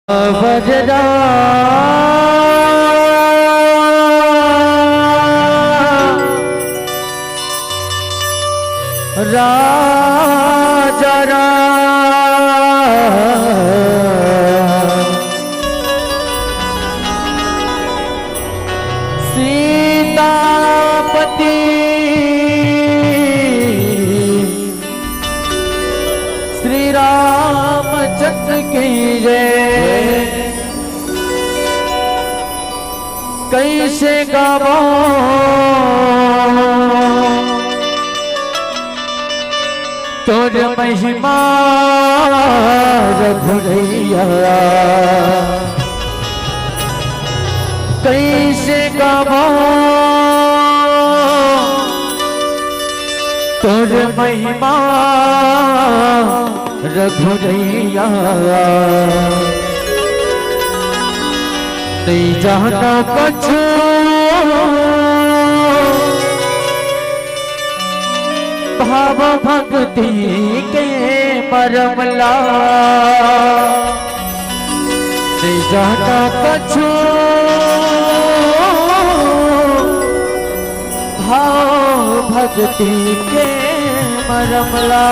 बजरा राजा सीतापति श्री रामचंद्र की जय। कैसे गावो तोर महिमा रघुरैया, कैसे गावो तोर महिमा रघुरैया। नहीं जाना कछु भाव भक्ति के परमला, नहीं जाना कछु भाव भक्ति के परमला।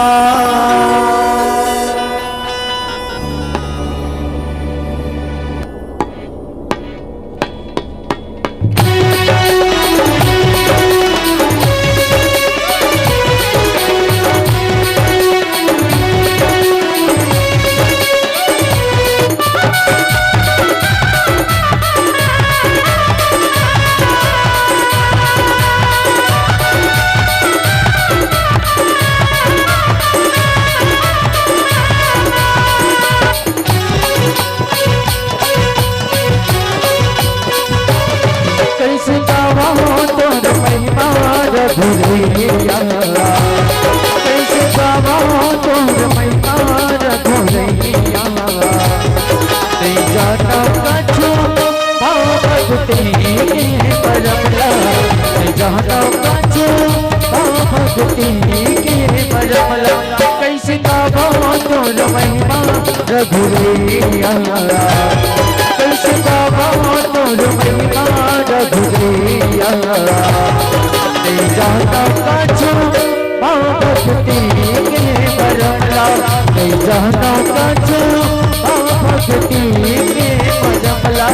कैसे गावो तोर महिमा रघुरैया, कैसे गावो तोर महिमा रघुरैया। नहीं जाना कछु भाव भक्ति के परमला, नहीं जाना कछु भाव भक्ति के परमला। कैसे गावो तोर महिमा रघुरैया, कैसे गावो तोर महिमा रघुरैया। नहीं जाना कछु भाव भक्ति के परमला, नहीं जाना कछु भाव भक्ति के परमला।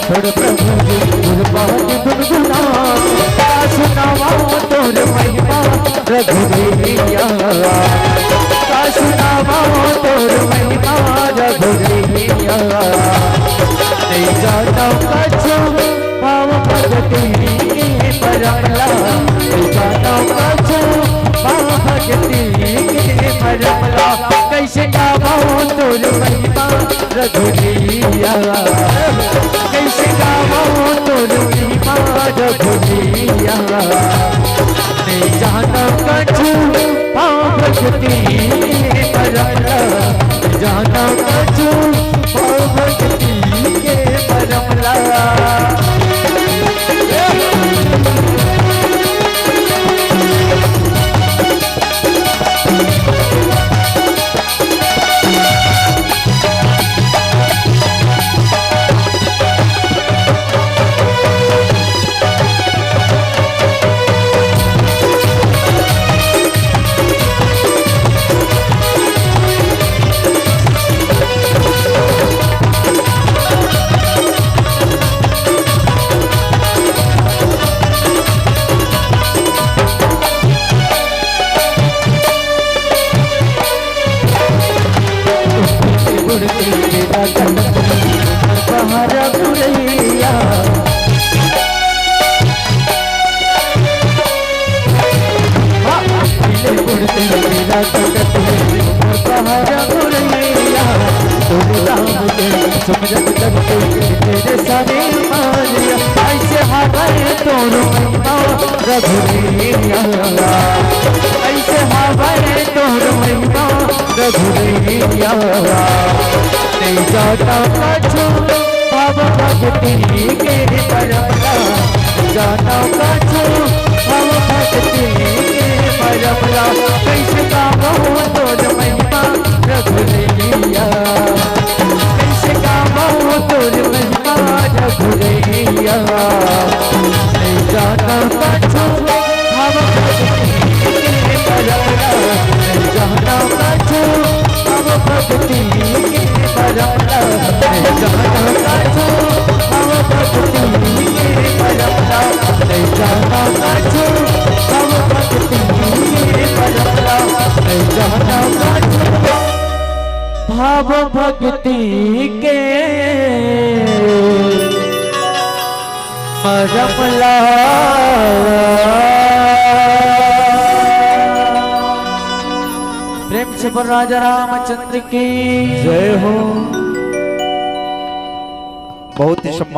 छोड़ प्रभु जी गुरबानी गुनगुना, सुनावा तोर महिमा रघुरैया, सुनावा तोर महिमा रघुरैया। नहीं जाना कछु भाव भक्ति के परमला, नहीं जाना कछु भाव भक्ति के परमला। कैसे गावो तोर महिमा रघुरैया, कैसे गावो तोर महिमा रघुरैया। नहीं जाना कछु भाव भक्ति के परमला, नहीं जाना कछु भाव भक्ति के परमला। लीला करते पहाड़ मुरैया तोरे राम के समझत करते तेरे सारे मारिया ऐसे हवाए तोरो महिमा रघुरैया ऐसे हवाए तोरो महिमा रघुरैया नहीं जाता कछु भाव भक्ति के परमला जाता कछु भाव भक्ति के परमला कैसे गावो तोर महिमा रघुरैया कैसे गावो तोर महिमा रघुरैया नहीं जाता कछु भाव भक्ति के परमला नहीं जाता कछु भाव भक्ति के परमला नहीं जाता कछु भाव भक्ति के परमला नहीं जाता कछु भाव भक्ति के परमला नहीं जाता कछु भाव भक्ति के परमला। प्रेम से बोल राजा रामचंद्र की जय हो। बहुत ही सम्मान